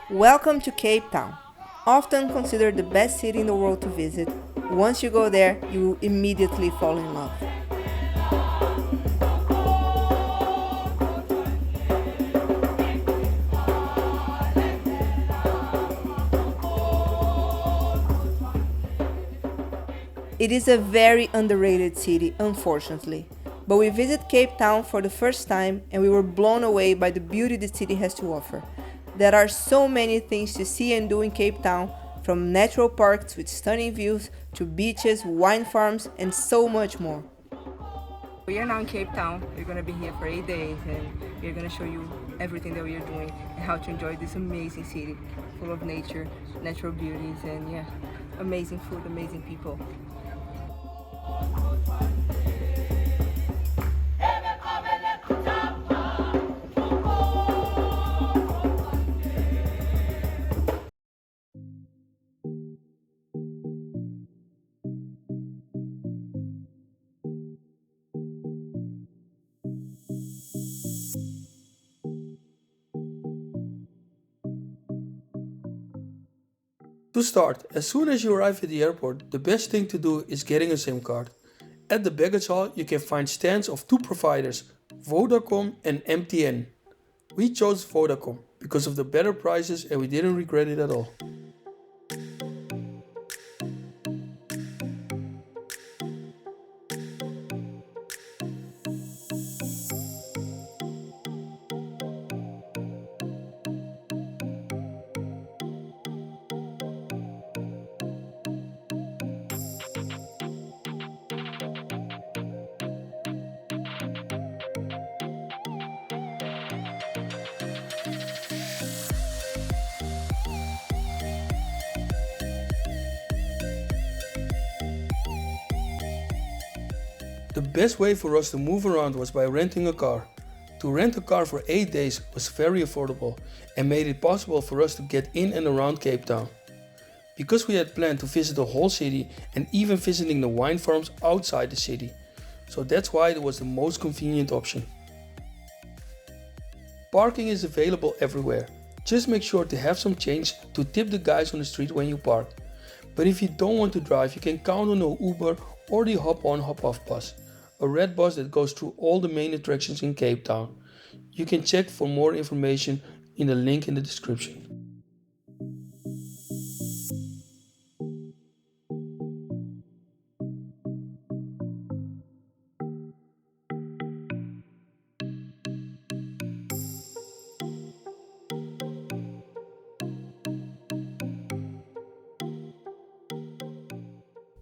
Welcome to Cape Town, often considered the best city in the world to visit. Once you go there, you will immediately fall in love. It is a very underrated city, unfortunately. But we visited Cape Town for the first time and we were blown away by the beauty the city has to offer. There are so many things to see and do in Cape Town, from natural parks with stunning views to beaches, wine farms, and so much more. We are now in Cape Town. We're going to be here for 8 days and we're going to show you everything that we are doing and how to enjoy this amazing city full of nature, natural beauties, and yeah, amazing food, amazing people. To start, as soon as you arrive at the airport, the best thing to do is getting a SIM card. At the baggage hall, you can find stands of two providers, Vodacom and MTN. We chose Vodacom because of the better prices and we didn't regret it at all. The best way for us to move around was by renting a car. To rent a car for 8 days was very affordable and made it possible for us to get in and around Cape Town. Because we had planned to visit the whole city and even visiting the wine farms outside the city, so that's why it was the most convenient option. Parking is available everywhere. Just make sure to have some change to tip the guys on the street when you park. But if you don't want to drive, you can count on the Uber or the hop-on hop-off bus, a red bus that goes through all the main attractions in Cape Town. You can check for more information in the link in the description.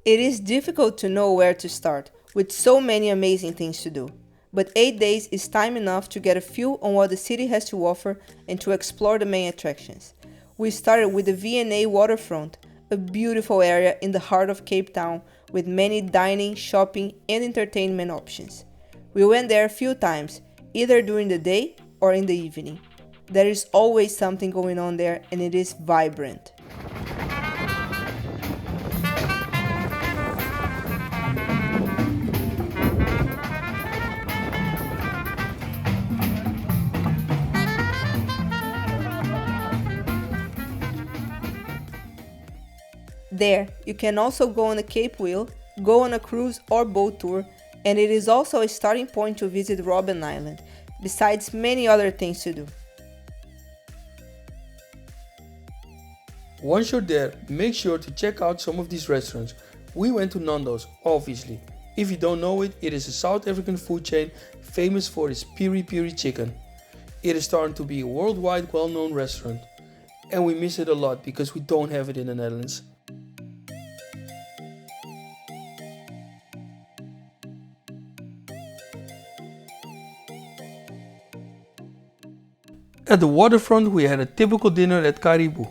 It is difficult to know where to start, with so many amazing things to do. But 8 days is time enough to get a feel on what the city has to offer and to explore the main attractions. We started with the V&A waterfront, a beautiful area in the heart of Cape Town with many dining, shopping, and entertainment options. We went there a few times, either during the day or in the evening. There is always something going on there and it is vibrant. There, you can also go on a Cape Wheel, go on a cruise or boat tour, and it is also a starting point to visit Robben Island, besides many other things to do. Once you're there, make sure to check out some of these restaurants. We went to Nando's, obviously. If you don't know it, it is a South African food chain famous for its piri piri chicken. It is starting to be a worldwide well-known restaurant. And we miss it a lot because we don't have it in the Netherlands. At the waterfront, we had a typical dinner at Caribou.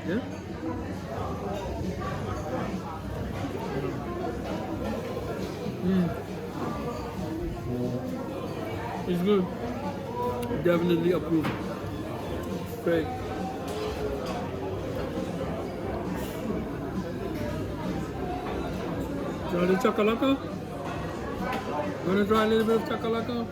Yeah? It's good. Definitely approved. Great. So the chakalaka? Wanna try a little bit of chakalaka?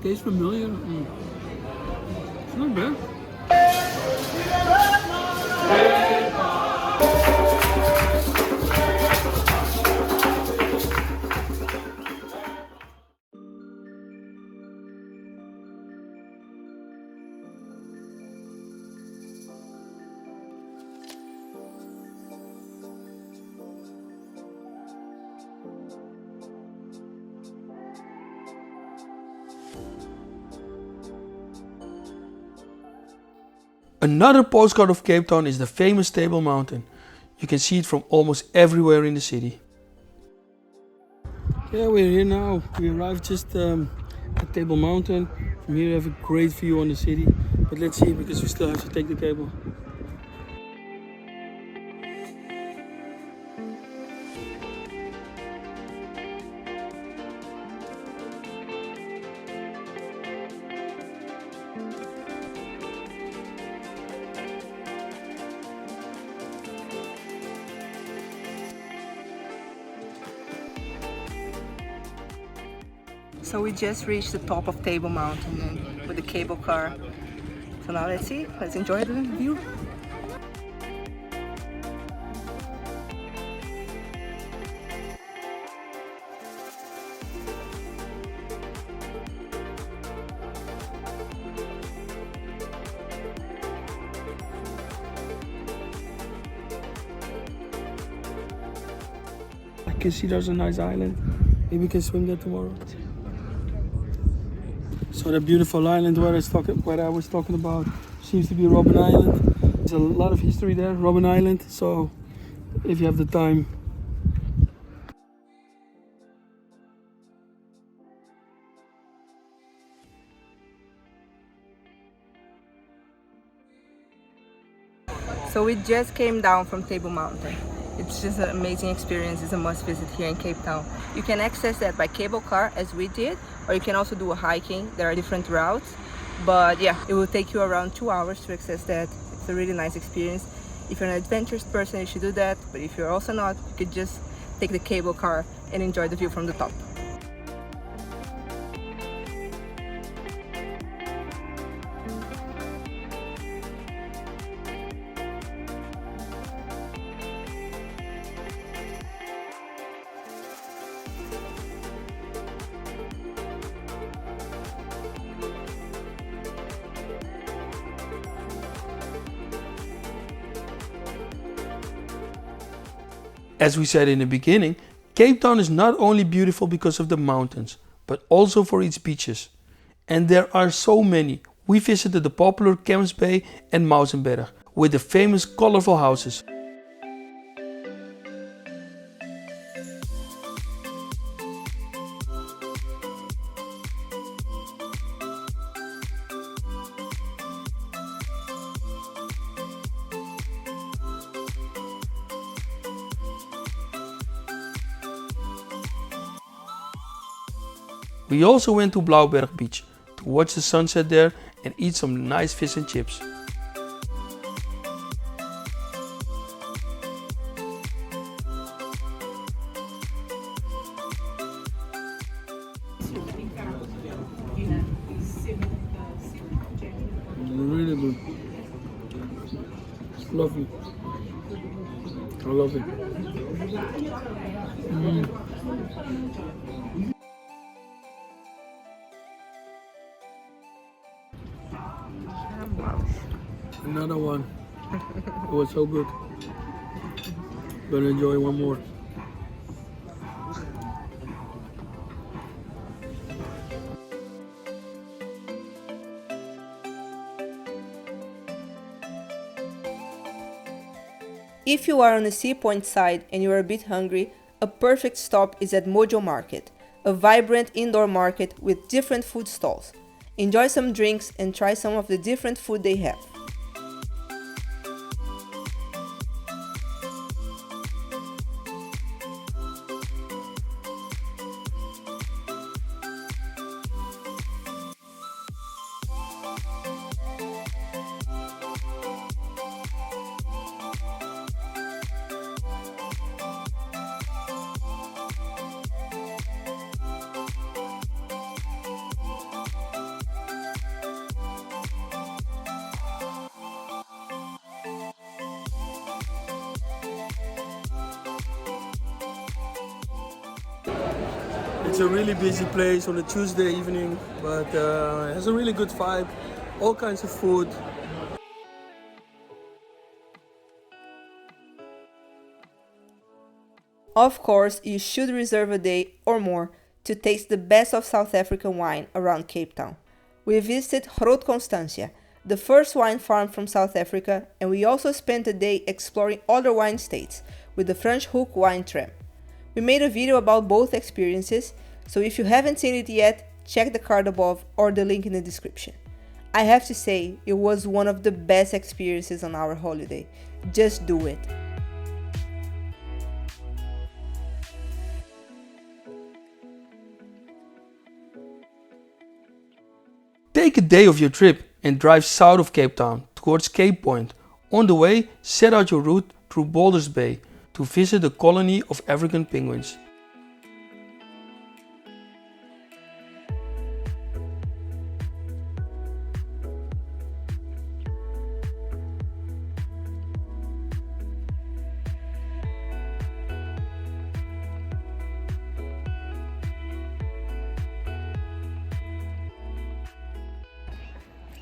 Tastes familiar. It's not bad. Another postcard of Cape Town is the famous Table Mountain. You can see it from almost everywhere in the city. Yeah, we're here now. We arrived just at Table Mountain. From here you have a great view on the city. But let's see, because we still have to take the cable. So we just reached the top of Table Mountain with the cable car. So now let's see, let's enjoy the view. I can see there's a nice island. Maybe we can swim there tomorrow. So the beautiful island where I was talking about seems to be Robben Island. There's a lot of history there, Robben Island. So if you have the time. So we just came down from Table Mountain. It's just an amazing experience. It's a must visit here in Cape Town. You can access that by cable car as we did, or you can also do a hiking. There are different routes, but yeah, it will take you around 2 hours to access that. It's a really nice experience. If you're an adventurous person, you should do that, but if you're also not, you could just take the cable car and enjoy the view from the top. As we said in the beginning, Cape Town is not only beautiful because of the mountains, but also for its beaches. And there are so many. We visited the popular Camps Bay and Mausenberg with the famous colorful houses. We also went to Blauberg Beach to watch the sunset there and eat some nice fish and chips. Really good. It's lovely. I love it. Another one. It was so good. Gonna enjoy one more. If you are on the Sea Point side and you are a bit hungry, a perfect stop is at Mojo Market, a vibrant indoor market with different food stalls. Enjoy some drinks and try some of the different food they have. It's a really busy place on a Tuesday evening, but it has a really good vibe, all kinds of food. Of course, you should reserve a day or more to taste the best of South African wine around Cape Town. We visited Groot Constantia, the first wine farm from South Africa, and we also spent a day exploring other wine states with the Franschhoek wine tram. We made a video about both experiences, so if you haven't seen it yet, check the card above or the link in the description. I have to say, it was one of the best experiences on our holiday. Just do it. Take a day of your trip and drive south of Cape Town towards Cape Point. On the way, set out your route through Baldur's Bay to visit a colony of African penguins.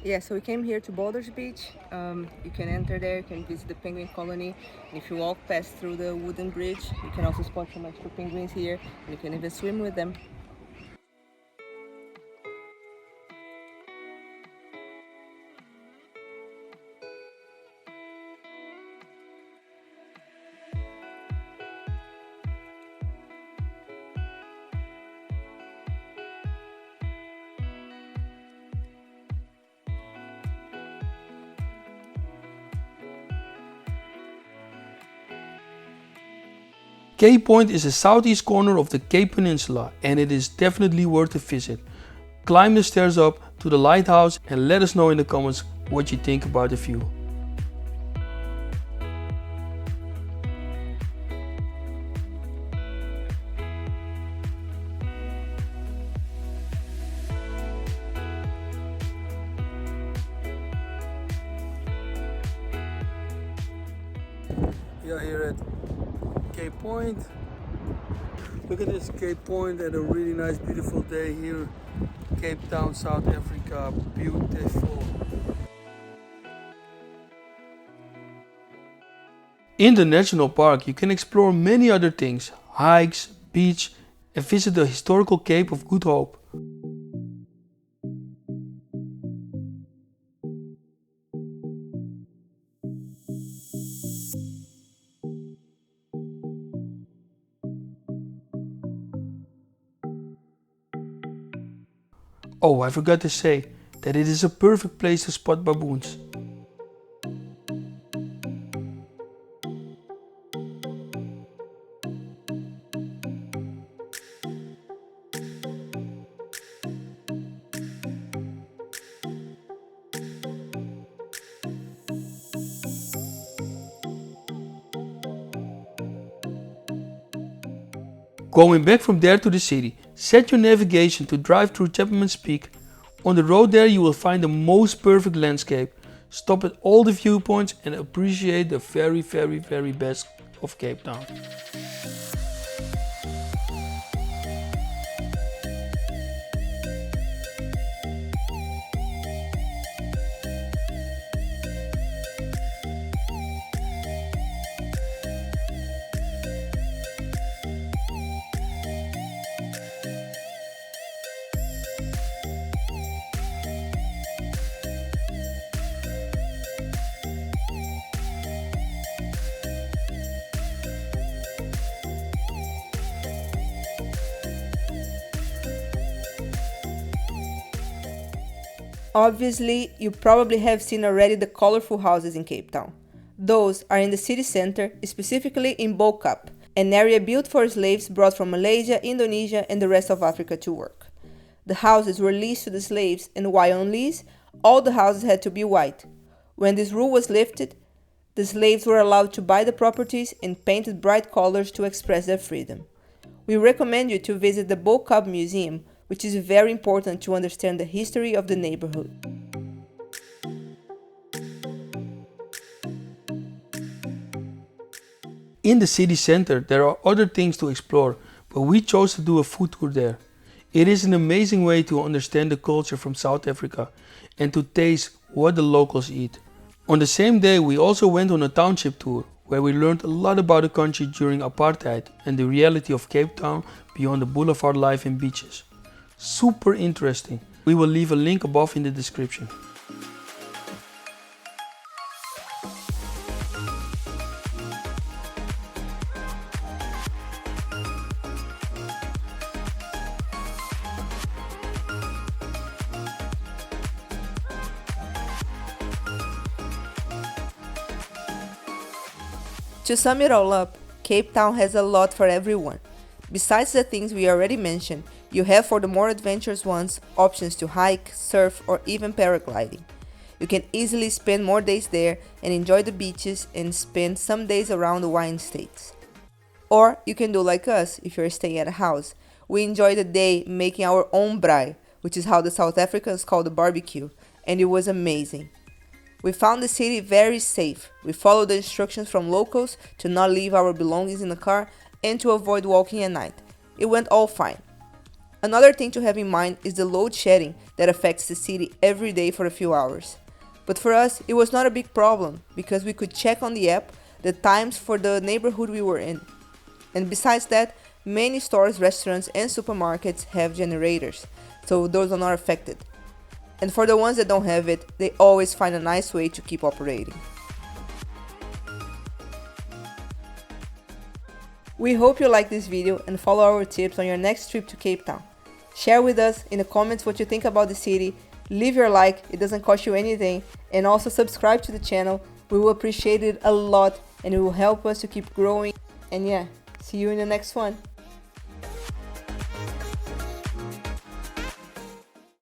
Yeah, so we came here to Boulders Beach. You can enter there, you can visit the penguin colony. And if you walk past through the wooden bridge, you can also spot some extra penguins here, and you can even swim with them. Cape Point is the southeast corner of the Cape Peninsula and it is definitely worth a visit. Climb the stairs up to the lighthouse and let us know in the comments what you think about the view. We are here at Cape Point. Look at this Cape Point and a really nice beautiful day here. Cape Town, South Africa, beautiful. In the national park you can explore many other things, hikes, beach and visit the historical Cape of Good Hope. Oh, I forgot to say that it is a perfect place to spot baboons. Going back from there to the city, set your navigation to drive through Chapman's Peak. On the road there you will find the most perfect landscape. Stop at all the viewpoints and appreciate the very best of Cape Town. Obviously, you probably have seen already the colorful houses in Cape Town. Those are in the city center, specifically in Bo-Kaap, an area built for slaves brought from Malaysia, Indonesia and the rest of Africa to work. The houses were leased to the slaves, and while on lease, all the houses had to be white. When this rule was lifted, the slaves were allowed to buy the properties and painted bright colors to express their freedom. We recommend you to visit the Bo-Kaap Museum, which is very important to understand the history of the neighborhood. In the city center there are other things to explore, but we chose to do a food tour there. It is an amazing way to understand the culture from South Africa and to taste what the locals eat. On the same day, we also went on a township tour where we learned a lot about the country during apartheid and the reality of Cape Town beyond the boulevard life and beaches. Super interesting. We will leave a link above in the description. To sum it all up, Cape Town has a lot for everyone. Besides the things we already mentioned, you have for the more adventurous ones options to hike, surf, or even paragliding. You can easily spend more days there and enjoy the beaches and spend some days around the wine states. Or you can do like us if you're staying at a house. We enjoy the day making our own braai, which is how the South Africans call the barbecue, and it was amazing. We found the city very safe. We followed the instructions from locals to not leave our belongings in the car and to avoid walking at night. It went all fine. Another thing to have in mind is the load shedding that affects the city every day for a few hours. But for us, it was not a big problem because we could check on the app the times for the neighborhood we were in. And besides that, many stores, restaurants, and supermarkets have generators, so those are not affected. And for the ones that don't have it, they always find a nice way to keep operating. We hope you like this video and follow our tips on your next trip to Cape Town. Share with us in the comments what you think about the city, leave your like, it doesn't cost you anything, and also subscribe to the channel. We will appreciate it a lot and it will help us to keep growing. And yeah, see you in the next one.